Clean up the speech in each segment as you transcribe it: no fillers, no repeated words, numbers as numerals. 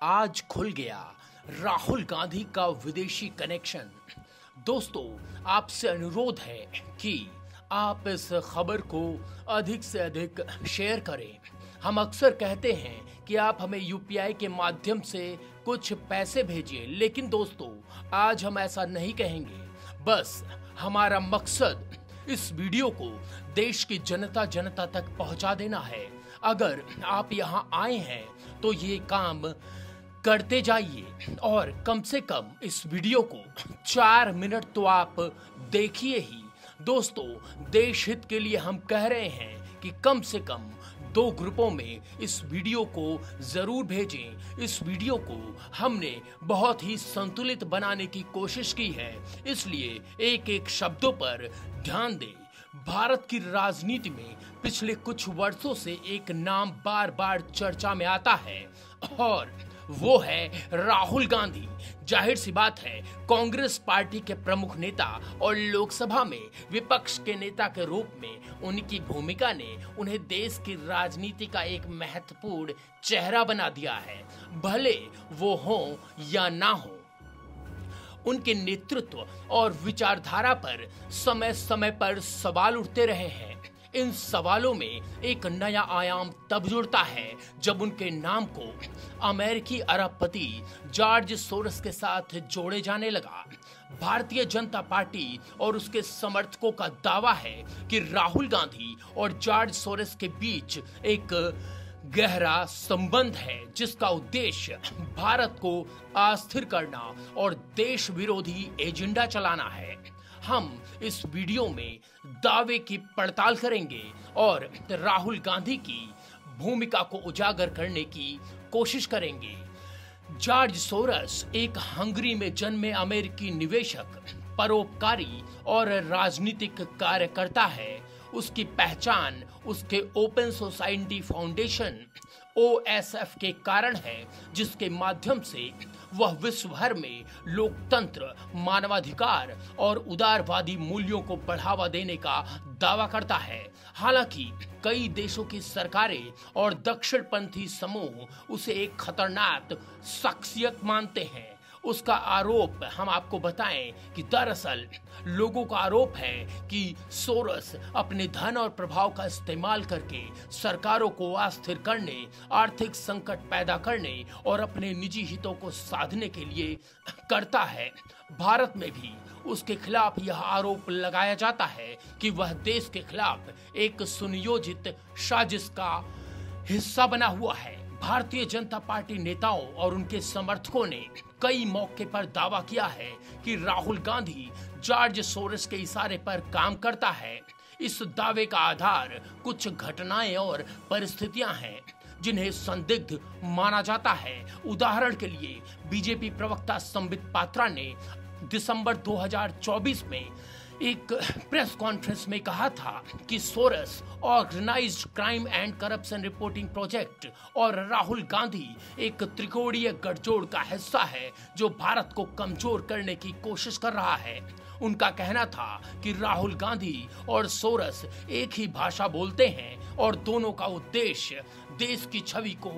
आज खुल गया राहुल गांधी का विदेशी कनेक्शन। दोस्तों, आपसे अनुरोध है कि आप इस खबर को अधिक से अधिक शेयर करें। हम अक्सर कहते हैं कि आप हमें यूपीआई के माध्यम से कुछ पैसे भेजिए, लेकिन दोस्तों आज हम ऐसा नहीं कहेंगे। बस हमारा मकसद इस वीडियो को देश की जनता तक पहुंचा देना है। अगर आप यहाँ आए हैं तो ये काम करते जाइए और कम से कम इस वीडियो को 4 मिनट तो आप देखिए ही। दोस्तों, देश हित के लिए हम कह रहे हैं कि कम से कम 2 ग्रुपों में इस वीडियो को जरूर भेजें। इस वीडियो को हमने बहुत ही संतुलित बनाने की कोशिश की है, इसलिए एक एक शब्दों पर ध्यान दें। भारत की राजनीति में पिछले कुछ वर्षों से एक नाम बार बार चर्चा में आता है और वो है राहुल गांधी। जाहिर सी बात है, कांग्रेस पार्टी के प्रमुख नेता और लोकसभा में विपक्ष के नेता के रूप में उनकी भूमिका ने उन्हें देश की राजनीति का एक महत्वपूर्ण चेहरा बना दिया है। भले वो हो या ना हो, उनके नेतृत्व और विचारधारा पर समय समय पर सवाल उठते रहे हैं। इन सवालों में एक नया आयाम तब जुड़ता है जब उनके नाम को अमेरिकी अरबपति जॉर्ज सोरस के साथ जोड़े जाने लगा। भारतीय जनता पार्टी और उसके समर्थकों का दावा है कि राहुल गांधी और जॉर्ज सोरस के बीच एक गहरा संबंध है, जिसका उद्देश्य भारत को अस्थिर करना और देश विरोधी एजेंडा चलाना है। हम इस वीडियो में दावे की पड़ताल करेंगे और राहुल गांधी की भूमिका को उजागर करने की कोशिश करेंगे। जॉर्ज सोरस एक हंगरी में जन्मे अमेरिकी निवेशक, परोपकारी और राजनीतिक कार्यकर्ता है। उसकी पहचान उसके ओपन सोसाइटी फाउंडेशन OSF के कारण है, जिसके माध्यम से वह विश्व भर में लोकतंत्र, मानवाधिकार और उदारवादी मूल्यों को बढ़ावा देने का दावा करता है। हालांकि कई देशों की सरकारें और दक्षिणपंथी समूह उसे एक खतरनाक शख्सियत मानते हैं। उसका आरोप हम आपको बताएं कि दरअसल लोगों का आरोप है कि सोरस अपने धन और प्रभाव का इस्तेमाल करके सरकारों को अस्थिर करने, आर्थिक संकट पैदा करने और अपने निजी हितों को साधने के लिए करता है। भारत में भी उसके खिलाफ यह आरोप लगाया जाता है कि वह देश के खिलाफ एक सुनियोजित साजिश का हिस्सा बना हुआ है। भारतीय जनता पार्टी नेताओं और उनके समर्थकों ने कई मौके पर दावा किया है कि राहुल गांधी जॉर्ज सोरस के इशारे पर काम करता है। इस दावे का आधार कुछ घटनाएं और परिस्थितियां हैं जिन्हें संदिग्ध माना जाता है। उदाहरण के लिए बीजेपी प्रवक्ता संबित पात्रा ने दिसंबर 2024 में एक प्रेस कॉन्फ्रेंस में कहा था कि Soros organised crime and corruption reporting project और राहुल गांधी एक त्रिकोणीय गठजोड़ का हिस्सा है जो भारत को कमजोर करने की कोशिश कर रहा है। उनका कहना था कि राहुल गांधी और सोरस एक ही भाषा बोलते हैं और दोनों का उद्देश्य देश की छवि को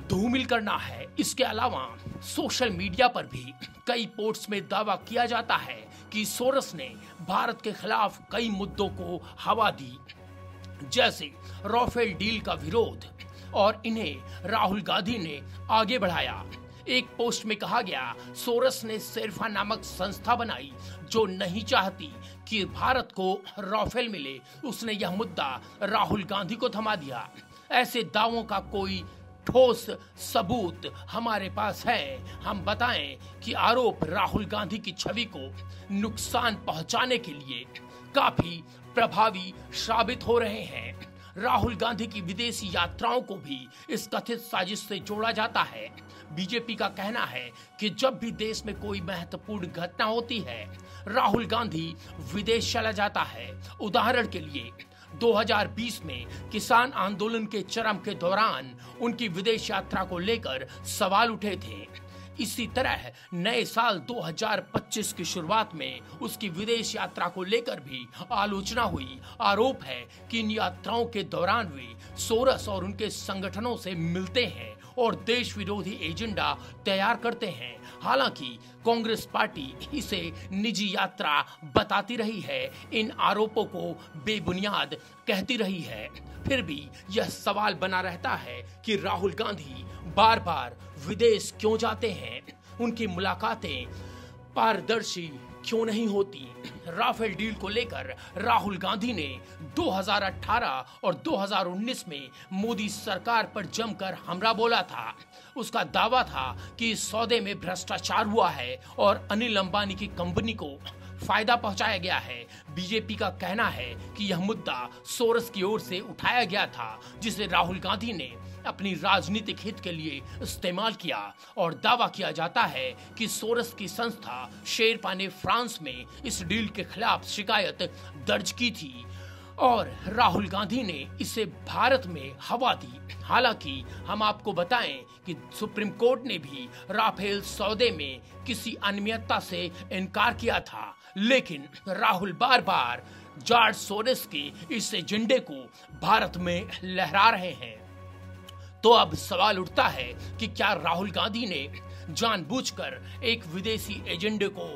धूमिल करना है। इसके अलावा सोशल मीडिया पर भी कई पोस्ट्स में दावा किया जाता है कि सोरस ने भारत के खिलाफ कई मुद्दों को हवा दी, जैसे राफेल डील का विरोध, और इन्हें राहुल गांधी ने आगे बढ़ाया। एक पोस्ट में कहा गया, सोरस ने सेरफा नामक संस्था बनाई जो नहीं चाहती कि भारत को राफेल मिले। उसने यह मुद्दा राहुल गांधी को थमा दिया। ऐसे दावों का कोई ठोस सबूत हमारे पास है। हम बताएं कि आरोप राहुल गांधी की छवि को नुकसान पहुंचाने के लिए काफी प्रभावी साबित हो रहे हैं। राहुल गांधी की विदेशी यात्राओं को भी इस कथित साजिश से जोड़ा जाता है। बीजेपी का कहना है कि जब भी देश में कोई महत्वपूर्ण घटना होती है, राहुल गांधी विदेश चला जाता है। उदाहरण के लिए 2020 में किसान आंदोलन के चरम के दौरान उनकी विदेश यात्रा को लेकर सवाल उठे थे। इसी तरह नए साल 2025 की शुरुआत में उसकी विदेश यात्रा को लेकर भी आलोचना हुई। आरोप है कि इन यात्राओं के दौरान वे सोरस और उनके संगठनों से मिलते हैं और देश विरोधी एजेंडा तैयार करते हैं। हालांकि कांग्रेस पार्टी इसे निजी यात्रा बताती रही है, इन आरोपों को बेबुनियाद कहती रही है। फिर भी यह सवाल बना रहता है कि राहुल गांधी बार बार विदेश क्यों जाते हैं, उनकी मुलाकातें पारदर्शी क्यों नहीं होती। राफेल डील को लेकर राहुल गांधी ने 2018 और 2019 में मोदी सरकार पर जमकर हमला बोला था। उसका दावा था कि इस सौदे में भ्रष्टाचार हुआ है और अनिल अंबानी की कंपनी को फायदा पहुंचाया गया है। बीजेपी का कहना है कि यह मुद्दा सोरस की ओर से उठाया गया था, जिसे राहुल गांधी ने अपनी राजनीतिक हित के लिए इस्तेमाल किया, और दावा किया जाता है कि सोरस की संस्था शेरपा ने फ्रांस में इस डील के खिलाफ शिकायत दर्ज की थी और राहुल गांधी ने इसे भारत में हवा दी। हालांकि हम आपको बताएं कि सुप्रीम कोर्ट ने भी राफेल सौदे में किसी अनियमितता से इनकार किया था, लेकिन राहुल बार बार जॉर्ज सोरेस के इस एजेंडे को भारत में लहरा रहे हैं। तो अब सवाल उठता है कि क्या राहुल गांधी ने जानबूझकर एक विदेशी एजेंडे को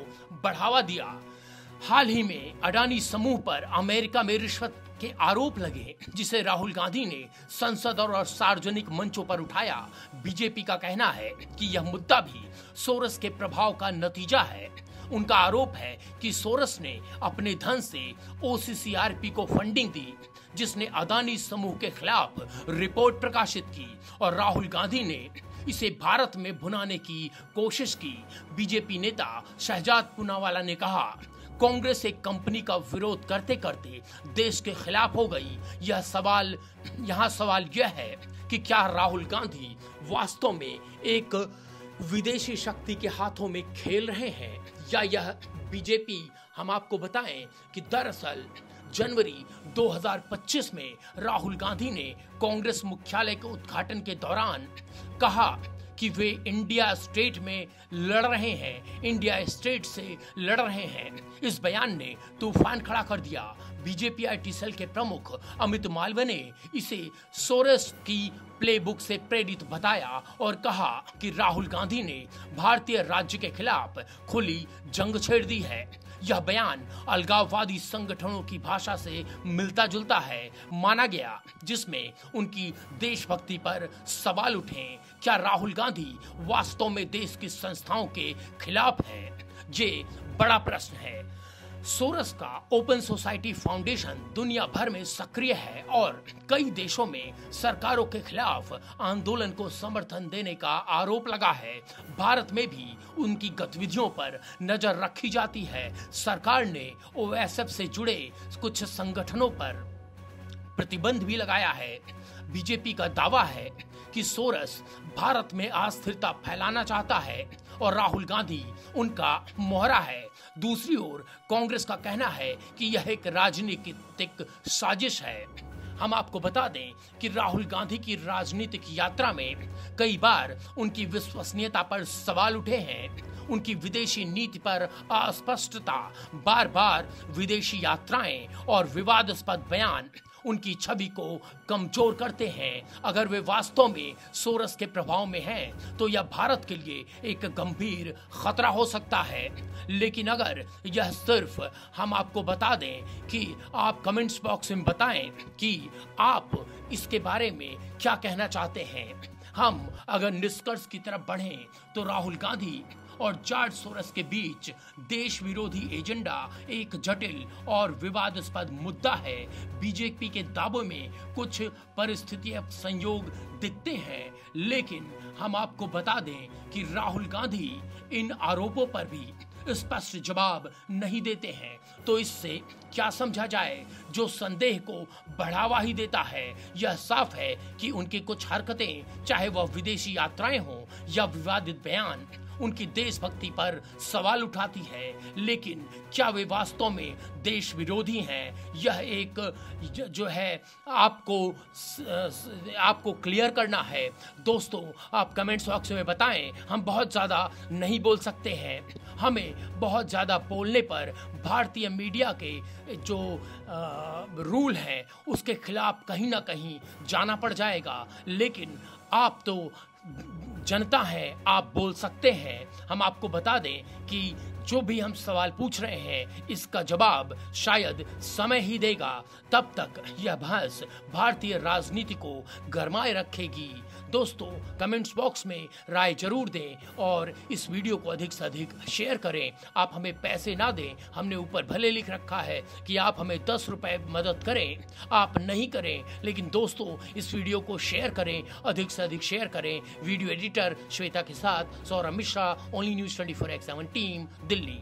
बढ़ावा दिया। हाल ही में अडानी समूह पर अमेरिका में रिश्वत के आरोप लगे, जिसे राहुल गांधी ने संसद और सार्वजनिक मंचों पर उठाया। बीजेपी का कहना है कि यह मुद्दा भी सोरस के प्रभाव का नतीजा है। उनका आरोप है कि सोरस ने अपने धन से ओसीसीआरपी को फंडिंग दी, जिसने अदानी समूह के खिलाफ रिपोर्ट प्रकाशित की, और राहुल गांधी ने इसे भारत में भुनाने की कोशिश की। बीजेपी नेता शहजाद पूनावाला ने कहा, कांग्रेस एक कंपनी का विरोध करते करते देश के खिलाफ हो गई। यहाँ सवाल यह है कि क्या राहुल गांधी वास्तव में एक विदेशी शक्ति के हाथों में खेल रहे हैं, या यह बीजेपी। हम आपको बताएं कि दरअसल जनवरी 2025 में राहुल गांधी ने कांग्रेस मुख्यालय के उद्घाटन के दौरान कहा कि वे इंडिया स्टेट में लड़ रहे हैं, इंडिया स्टेट से लड़ रहे हैं। इस बयान ने तूफान खड़ा कर दिया। बीजेपी IT सेल के प्रमुख अमित मालवीय ने इसे सोरेस की प्लेबुक से प्रेरित बताया और कहा कि राहुल गांधी ने भारतीय राज्य के खिलाफ खुली जंग छेड़ दी है। यह बयान अलगाववादी संगठनों की भाषा से मिलता जुलता है माना गया, जिसमें उनकी देशभक्ति पर सवाल उठे। क्या राहुल गांधी वास्तव में देश की संस्थाओं के खिलाफ हैं? ये बड़ा प्रश्न है। सोरस का ओपन सोसाइटी फाउंडेशन दुनिया भर में सक्रिय है और कई देशों में सरकारों के खिलाफ आंदोलन को समर्थन देने का आरोप लगा है। भारत में भी उनकी गतिविधियों पर नजर रखी जाती है। सरकार ने OSF से जुड़े कुछ संगठनों पर प्रतिबंध भी लगाया है। बीजेपी का दावा है कि सोरस भारत में अस्थिरता फैलाना चाहता है और राहुल गांधी उनका मोहरा है। दूसरी ओर कांग्रेस का कहना है कि यह एक राजनीतिक साजिश है। हम आपको बता दें कि राहुल गांधी की राजनीतिक यात्रा में कई बार उनकी विश्वसनीयता पर सवाल उठे हैं। उनकी विदेशी नीति पर अस्पष्टता, बार बार विदेशी यात्राएं और विवादास्पद बयान उनकी छवि को कमजोर करते हैं। अगर वे वास्तव में सोरस के प्रभाव में हैं, तो यह भारत के लिए एक गंभीर खतरा हो सकता है। लेकिन अगर यह सिर्फ, हम आपको बता दें कि आप कमेंट्स बॉक्स में बताएं कि आप इसके बारे में क्या कहना चाहते हैं। हम अगर निष्कर्ष की तरफ बढ़ें तो राहुल गांधी और जॉर्ज सोरस के बीच देश विरोधी एजेंडा एक जटिल और विवादास्पद मुद्दा है। बीजेपी के दावों में कुछ परिस्थितियां संयोग दिखते हैं, लेकिन हम आपको बता दें कि राहुल गांधी इन आरोपों पर भी स्पष्ट जवाब नहीं देते हैं। तो इससे क्या समझा जाए, जो संदेह को बढ़ावा ही देता है। यह साफ है कि उनकी कुछ हरकतें, चाहे वह विदेशी यात्राएं हों या विवादित बयान, उनकी देशभक्ति पर सवाल उठाती है। लेकिन क्या वे वास्तव में देश विरोधी हैं? यह एक जो है आपको क्लियर करना है। दोस्तों, आप कमेंट्स बॉक्स में बताएं। हम बहुत ज़्यादा नहीं बोल सकते हैं। हमें बहुत ज़्यादा बोलने पर भारतीय मीडिया के जो रूल हैं उसके खिलाफ कहीं ना कहीं जाना पड़ जाएगा। लेकिन आप तो जनता है, आप बोल सकते हैं। हम आपको बता दें कि जो भी हम सवाल पूछ रहे हैं इसका जवाब शायद समय ही देगा। तब तक यह बहस भारतीय राजनीति को गरमाए रखेगी। दोस्तों, कमेंट्स बॉक्स में राय जरूर दें और इस वीडियो को अधिक से अधिक शेयर करें। आप हमें पैसे ना दें, हमने ऊपर भले लिख रखा है कि आप हमें 10 रुपए मदद करें, आप नहीं करें, लेकिन दोस्तों इस वीडियो को शेयर करें, अधिक से अधिक शेयर करें। वीडियो एडिटर श्वेता के साथ Saurabh Mishra, only news 24x7 team, Delhi.